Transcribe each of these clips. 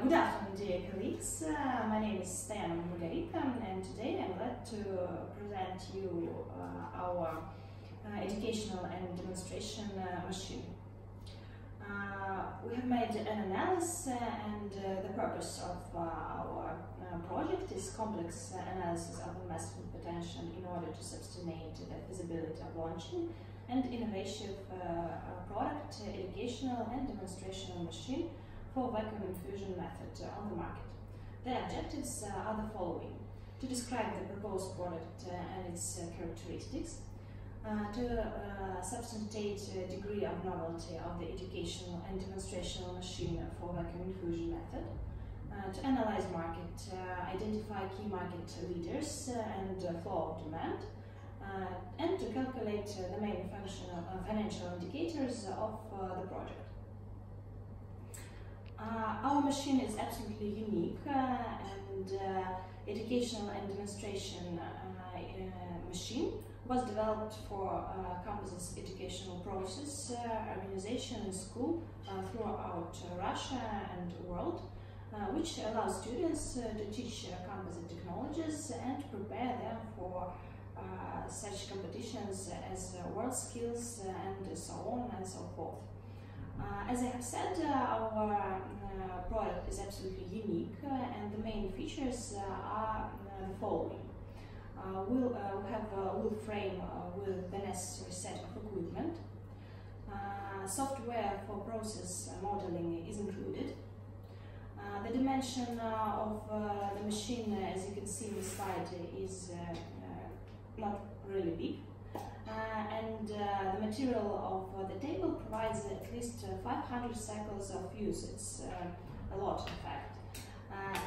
Good afternoon, dear colleagues. My name is Stoyanova Margarita, and today I'm glad to present you our educational and demonstration machine. We have made an analysis, and the purpose of our project is complex analysis of investment potential in order to substantiate the feasibility of launching an innovative product, educational and demonstrational machine for vacuum infusion method on the market. The objectives are the following: to describe the proposed product and its characteristics, to substantiate the degree of novelty of the educational and demonstrational machine for vacuum infusion method, to analyze market, identify key market leaders and flow of demand, and to calculate the main financial indicators of the project. Our machine is absolutely unique, and educational and demonstration machine was developed for Composites educational process organization in school throughout Russia and world, which allows students to teach composite technologies and prepare them for such competitions as world skills and so on and so forth. As I have said, our product is absolutely unique, and the main features are the following. We'll have a wood frame with the necessary set of equipment. Software for process modeling is included. The dimension of the machine, as you can see in the slide, is not really big. And the material of the table provides at least 500 cycles of use. It's a lot, in fact.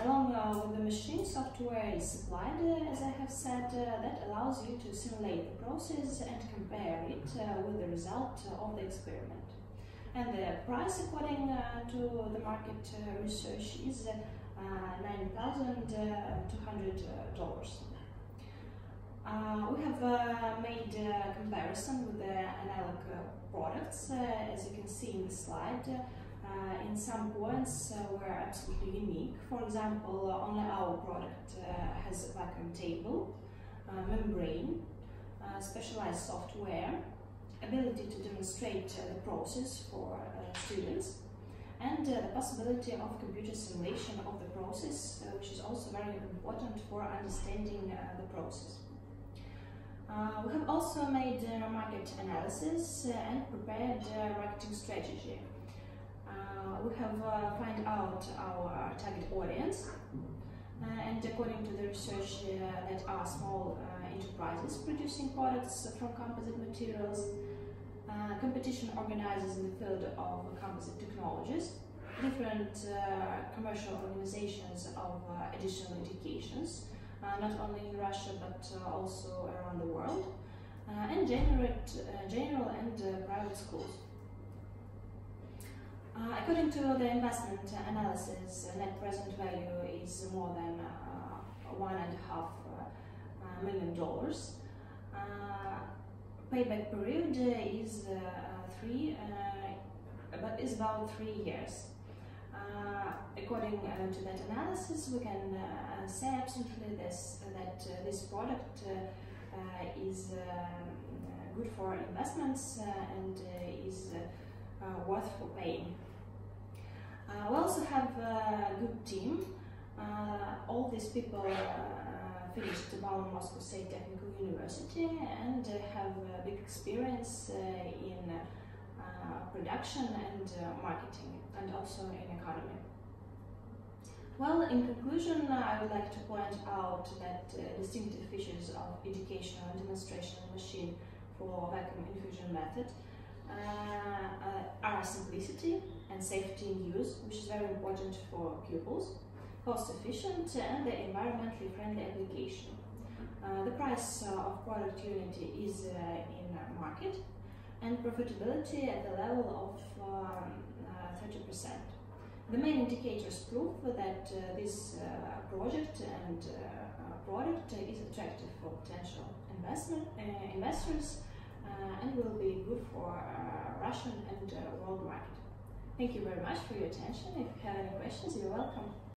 Along with the machine, software is supplied, as I have said, that allows you to simulate the process and compare it with the result of the experiment. And the price, according to the market research, is $9,200. We have made a comparison with the analog products. As you can see in the slide, in some points we're absolutely unique. For example, only our product has a vacuum table, membrane, specialized software, ability to demonstrate the process for students, and the possibility of computer simulation of the process, which is also very important for understanding the process. We have also made market analysis and prepared marketing strategy. We have found out our target audience, and according to the research, that are small enterprises producing products from composite materials, competition organizers in the field of composite technologies, different commercial organizations of additional educations, not only in Russia but also around the world, and general and private schools. According to the investment analysis, net present value is more than $1.5 million. Payback period is about 3 years. According to that analysis, we can say absolutely that this product is good for investments and is worth for paying. We also have a good team. All these people finished Moscow State Technical University and have big experience in production and marketing, and also in economy. Well, in conclusion, I would like to point out that distinctive features of educational and demonstrational machine for vacuum infusion method are simplicity and safety in use, which is very important for pupils, cost efficient, and the environmentally friendly application. The price of product unit is in market, and profitability at the level of 30%. The main indicators prove that this project and product is attractive for potential investors and will be good for Russian and world market. Thank you very much for your attention. If you have any questions, you're welcome.